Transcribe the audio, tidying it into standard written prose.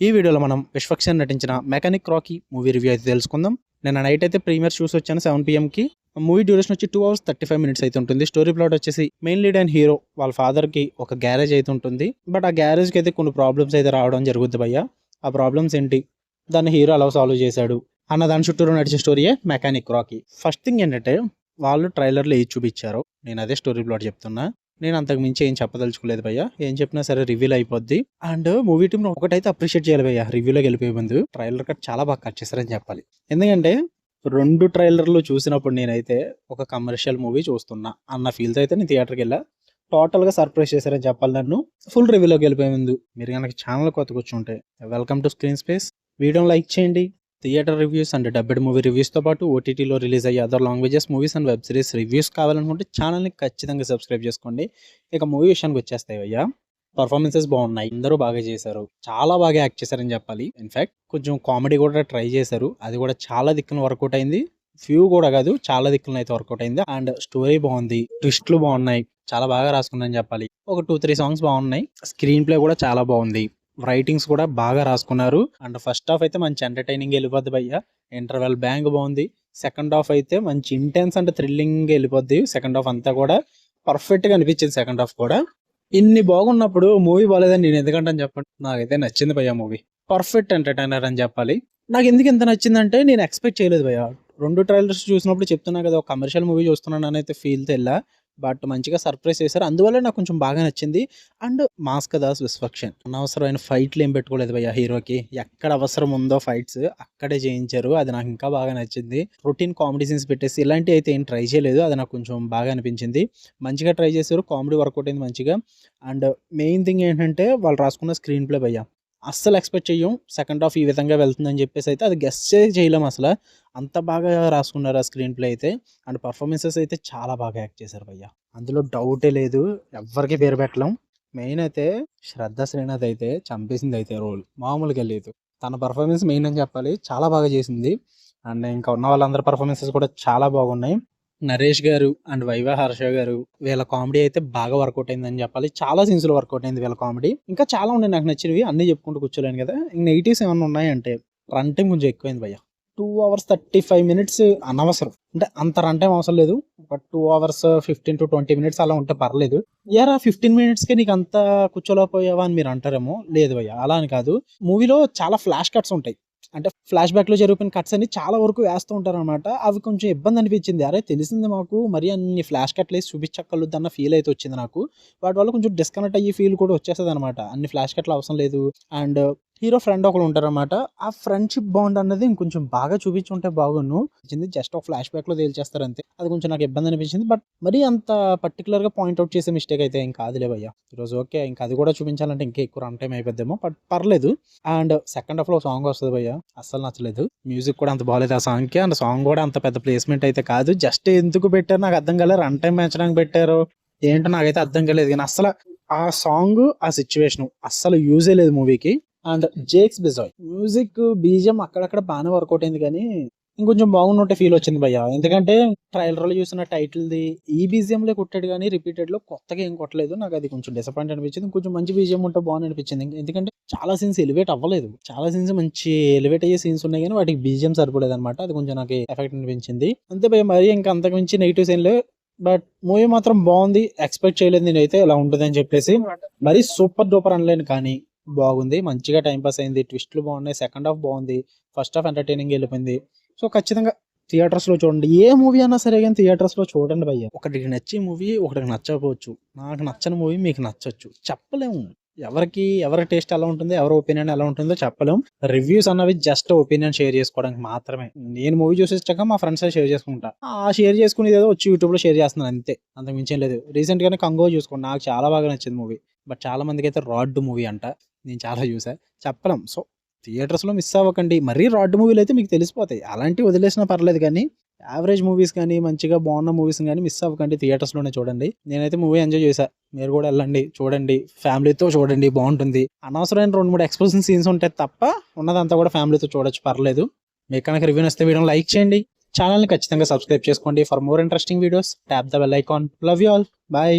ఈ వీడియోలో మనం విశ్వక్సేన్ నటించిన మెకానిక్ రాకీ మూవీ రివ్యూ అయితే తెలుసుకుందాం. నేను నైట్ అయితే ప్రీమియర్ చూసి వచ్చాను 7 PM మూవీ డ్యూరేషన్ వచ్చి 2 hours 35 minutes అయితే ఉంటుంది. స్టోరీ ప్లాట్ వచ్చేసి మెయిన్ లీడ్ అండ్ హీరో వాళ్ళ ఫాదర్ కి ఒక గ్యారేజ్ అయితే ఉంటుంది. బట్ ఆ గ్యారేజ్ కి అయితే కొన్ని ప్రాబ్లమ్స్ అయితే రావడం జరుగుద్ది భయ్య. ఆ ప్రాబ్లమ్స్ ఏంటి, దాన్ని హీరో అలా సాల్వ్ చేశాడు అన్న దాని చుట్టూరు నడిచే స్టోరీయే మెకానిక్ రాకీ. ఫస్ట్ థింగ్ ఏంటంటే వాళ్ళు ట్రైలర్లో ఏది చూపించారో నేను అదే స్టోరీ ప్లాట్ చెప్తున్నా. నేను అంతకు మించి ఏం చెప్పదలుచుకోలేదు భయ్య. ఏం చెప్పినా సరే రివ్యూల్ అయిపోద్ది. అండ్ మూవీ టీమ్ ఒకటైతే అప్రిషియేట్ చేయాలి భయ్య, రివ్యూలోకి వెళ్ళిపోయే ముందు ట్రైలర్ కట్ చాలా బాగా కట్ చేశారని చెప్పాలి. ఎందుకంటే 2 ట్రైలర్లు చూసినప్పుడు నేనైతే ఒక కమర్షియల్ మూవీ చూస్తున్నా అన్న ఫీల్తో అయితే నేను థియేటర్కి వెళ్ళా. టోటల్గా సర్ప్రైజ్ చేశారని చెప్పాలి నన్ను. ఫుల్ రివ్యూలోకి వెళ్ళిపోయే ముందు మీరు కనుక ఛానల్ కొత్తగా వచ్చి ఉంటే వెల్కమ్ టు స్క్రీన్ స్పేస్. వీడియోని లైక్ చేయండి. థియేటర్ రివ్యూస్ అండ్ డబ్బెడ్ మూవీ రివ్యూస్తో పాటు ఓటీటీలో రిలీజ్ అయ్యే other languages movies and web series reviews కావాలనుకుంటే ఛానల్ని ఖచ్చితంగా సబ్స్క్రైబ్ చేసుకోండి. ఇక మూవీ విషయానికి వచ్చేస్తాయి అయ్యా. పర్ఫార్మెన్సెస్ బాగున్నాయి, అందరూ బాగా చేశారు, చాలా బాగా యాక్ట్ చేశారని చెప్పాలి. ఇన్ఫాక్ట్ కొంచెం కామెడీ కూడా ట్రై చేశారు, అది కూడా చాలా దిక్కున వర్కౌట్ అయింది. ఫ్యూ కూడా కాదు, చాలా దిక్కులను అయితే వర్కౌట్ అయింది. అండ్ స్టోరీ బాగుంది, ట్విస్ట్లు బాగున్నాయి, చాలా బాగా రాసుకున్నారని చెప్పాలి. ఒక 2-3 సాంగ్స్ బాగున్నాయి. స్క్రీన్ ప్లే కూడా చాలా బాగుంది, రైటింగ్స్ కూడా బాగా రాసుకున్నారు. అండ్ ఫస్ట్ హాఫ్ అయితే మంచి ఎంటర్టైనింగ్ వెళ్ళిపోద్ది భయ్య. ఇంటర్వెల్ బ్యాంగ్ బాగుంది. సెకండ్ హాఫ్ అయితే మంచి ఇంటెన్స్ అండ్ థ్రిల్లింగ్ వెళ్ళిపోద్ది. సెకండ్ హాఫ్ అంతా కూడా పర్ఫెక్ట్ గా అనిపించింది. సెకండ్ హాఫ్ కూడా ఇన్ని బాగున్నప్పుడు మూవీ బాగాలేదని నేను ఎందుకంటాను చెప్పండి. నాకైతే నచ్చింది భయ్య మూవీ. పర్ఫెక్ట్ ఎంటర్టైనర్ అని చెప్పాలి. నాకు ఎందుకు ఎంత నచ్చిందంటే నేను ఎక్స్పెక్ట్ చేయలేదు భయ్య. 2 ట్రైలర్స్ చూసినప్పుడు చెప్తున్నా కదా, ఒక కమర్షియల్ మూవీ చూస్తున్నాను అని అయితే ఫీల్తో వెళ్ళా. బట్ మంచిగా సర్ప్రైజ్ చేశారు, అందువల్ల నాకు కొంచెం బాగా నచ్చింది. అండ్ మాస్ కదా విశ్వక్సేన్ అనవసరమైన ఫైట్లు ఏం పెట్టుకోలేదు భయ్య. హీరోకి ఎక్కడ అవసరం ఉందో ఫైట్స్ అక్కడే చేయించారు, అది నాకు ఇంకా బాగా నచ్చింది. రొటీన్ కామెడీ సీన్స్ పెట్టేసి ఇలాంటివి అయితే ఏం ట్రై చేయలేదు, అది నాకు కొంచెం బాగా అనిపించింది. మంచిగా ట్రై చేశారు, కామెడీ వర్కౌట్ అయింది మంచిగా. అండ్ మెయిన్ థింగ్ ఏంటంటే వాళ్ళు రాసుకున్న స్క్రీన్ ప్లే భయ్య, అస్సలు ఎక్స్పెక్ట్ చెయ్యం సెకండ్ హాఫ్ ఈ విధంగా వెళ్తుందని చెప్పేసి అయితే అది గెస్ చేయలేం అసలు. అంత బాగా రాసుకున్నారు ఆ స్క్రీన్ ప్లే అయితే. అండ్ పర్ఫార్మెన్సెస్ అయితే చాలా బాగా యాక్ట్ చేశారు భయ్య, అందులో డౌటే లేదు. ఎవరికి పేరు పెట్టలేం. మెయిన్ అయితే శ్రద్ధ శ్రీనాథ్ అయితే చంపేసింది అయితే రోల్, మామూలుగా లేదు. తన పర్ఫార్మెన్స్ మెయిన్ అని చెప్పాలి, చాలా బాగా చేసింది. అండ్ ఇంకా ఉన్న వాళ్ళందరి పర్ఫార్మెన్సెస్ కూడా చాలా బాగున్నాయి. నరేష్ గారు అండ్ వైవా హర్ష గారు వీళ్ళ కామెడీ అయితే బాగా వర్కౌట్ అయిందని చెప్పాలి. చాలా సీన్స్ లో వర్కౌట్ అయింది వీళ్ళ కామెడీ. ఇంకా చాలా ఉన్నాయి నాకు నచ్చినవి, అన్ని చెప్పుకుంటూ కూర్చోలేను కదా. ఇంక నెగిటివ్స్ ఏమన్నా ఉన్నాయంటే రన్ టైం కొంచెం ఎక్కువైంది భయ్య. 2 hours 35 minutes అనవసరం. అంటే అంత రన్ టైం అవసరం లేదు. ఒక 2 hours 15 to 20 minutes అలా ఉంటే పర్లేదు. యారా 15 minutes కి నీకు అంత కూర్చోలేకపోయావా అని మీరు అంటారేమో. లేదు భయ్య, అలా అని కాదు. మూవీలో చాలా ఫ్లాష్ కట్స్ ఉంటాయి. అంటే ఫ్లాష్ బ్యాక్ లో జరిగిన కట్స్ అన్ని చాలా వరకు వేస్తూ ఉంటారు అనమాట. అవి కొంచెం ఇబ్బంది అనిపించింది. అరే తెలిసింది మాకు, మరి అన్ని ఫ్లాష్ కట్లు వేసి చూపించక్కర్లేదు అన్న ఫీల్ అయితే వచ్చింది నాకు. వాటి వల్ల కొంచెం డిస్కనెక్ట్ అయ్యే ఫీల్ కూడా వచ్చేస్తుంది అనమాట. అన్ని ఫ్లాష్ కట్లు అవసరం లేదు. అండ్ హీరో ఫ్రెండ్ ఒకరు ఉంటారు అనమాట. ఆ ఫ్రెండ్షిప్ బాండ్ అన్నది ఇంకొంచెం బాగా చూపించుంటే బాగున్ను. జస్ట్ ఒక ఫ్లాష్ బ్యాక్ లో తేల్చేస్తారు అంతే. అది కొంచెం నాకు ఇబ్బంది అనిపించింది. బట్ మరి అంత పర్టికులర్ గా పాయింట్అవుట్ చేసే మిస్టేక్ అయితే ఏం కాదులే భయ్య. ఈరోజు ఓకే, ఇంకా అది కూడా చూపించాలంటే ఇంకా ఎక్కువ రన్ టైం అయిపోద్దేమో, బట్ పర్లేదు. అండ్ సెకండ్ హాఫ్ లో సాంగ్ వస్తుంది భయ్య, అస్సలు నచ్చలేదు. మ్యూజిక్ కూడా అంత బాగాలేదు ఆ సాంగ్ కి. అండ్ సాంగ్ కూడా అంత పెద్ద ప్లేస్మెంట్ అయితే కాదు. జస్ట్ ఎందుకు పెట్టారు నాకు అర్థం కాలేదు. రన్ టైం పెంచడానికి పెట్టారు ఏంటో నాకైతే అర్థం కాలేదు. కానీ అసలు ఆ సాంగ్ ఆ సిచ్యువేషన్ అస్సలు యూజే లేదు మూవీకి. And Jakes Bejoy music BGM అక్కడక్కడ బాగానే వర్కౌట్ అయింది, కానీ ఇంకొంచెం బాగున్నట్టే ఫీల్ వచ్చింది భయ్య. ఎందుకంటే ట్రైలర్ లో చూసిన టైటిల్ ది ఈ బీజిఎం లో కొట్టాడు, కానీ రిపీటెడ్ లో కొత్తగా ఏం కొట్టలేదు. నాకు అది కొంచెం డిసప్పాయింట్ అనిపించింది. కొంచెం మంచి బీజిఎం ఉంటే బాగుంది అనిపించింది. ఎందుకంటే చాలా సీన్స్ ఎలివేట్ అవ్వలేదు. చాలా సీన్స్ మంచి ఎలివేట్ అయ్యే సీన్స్ ఉన్నాయి, కానీ వాటికి బీజిఎం సరిపోలేదు అనమాట. అది కొంచెం నాకు ఎఫెక్ట్ అనిపించింది అంతే భయ్య. మరి ఇంకా అంతకు మించి నెగిటివ్స్ ఏం లేవు. బట్ మూవీ మాత్రం బాగుంది. ఎక్స్పెక్ట్ చేయలేదు నేనైతే ఇలా ఉంటుంది అని చెప్పేసి. మరి సూపర్ డూపర్ అనలేను, కానీ బాగుంది. మంచిగా టైం పాస్ అయింది. ట్విస్ట్లు బాగున్నాయి. సెకండ్ హాఫ్ బాగుంది. ఫస్ట్ హాఫ్ ఎంటర్టైనింగ్ వెళ్ళిపోయింది. సో ఖచ్చితంగా థియేటర్స్ లో చూడండి. ఏ మూవీ అయినా సరే కానీ థియేటర్స్ లో చూడండి భయ్య. ఒకటికి నచ్చే మూవీ ఒకటికి నచ్చకపోవచ్చు. నాకు నచ్చని మూవీ మీకు నచ్చొచ్చు, చెప్పలేము. ఎవరి టేస్ట్ ఎలా ఉంటుందో, ఎవరి ఒపీనియన్ ఎలా ఉంటుందో చెప్పలేం. రివ్యూస్ అన్నవి జస్ట్ ఒపీనియన్ షేర్ చేసుకోవడానికి మాత్రమే. నేను మూవీ చూసేసాక మా ఫ్రెండ్స్ షేర్ చేసుకుంటా. ఆ షేర్ చేసుకునేది ఏదో వచ్చి యూట్యూబ్ లో షేర్ చేస్తున్నాను అంతే, అంతకు మించేం లేదు. రీసెంట్ గానే కంగో చూసుకోండి, నాకు చాలా బాగా నచ్చింది మూవీ. బట్ చాలా మందికి అయితే రాడ్ మూవీ అంట, నేను చాలా చూసా, చెప్పలేం. సో థియేటర్స్లో మిస్ అవ్వకండి. మరీ రాడ్ మూవీలు అయితే మీకు తెలిసిపోతాయి, అలాంటివి వదిలేసినా పర్లేదు. కానీ యావరేజ్ మూవీస్ కానీ మంచిగా బాగున్న మూవీస్ కానీ మిస్ అవ్వకండి, థియేటర్స్లోనే చూడండి. నేనైతే మూవీ ఎంజాయ్ చేశా. మీరు కూడా వెళ్ళండి, చూడండి, ఫ్యామిలీతో చూడండి, బాగుంటుంది. అనవసరమైన 2-3 ఎక్స్ప్లోజన్ సీన్స్ ఉంటాయి తప్ప ఉన్నదంతా కూడా ఫ్యామిలీతో చూడొచ్చు, పర్లేదు. మీకు కనుక రివ్యూ నచ్చితే వీడియోని లైక్ చేయండి, ఛానల్ని ఖచ్చితంగా సబ్స్క్రైబ్ చేసుకోండి. For more interesting videos tap the bell icon. Love you all, bye.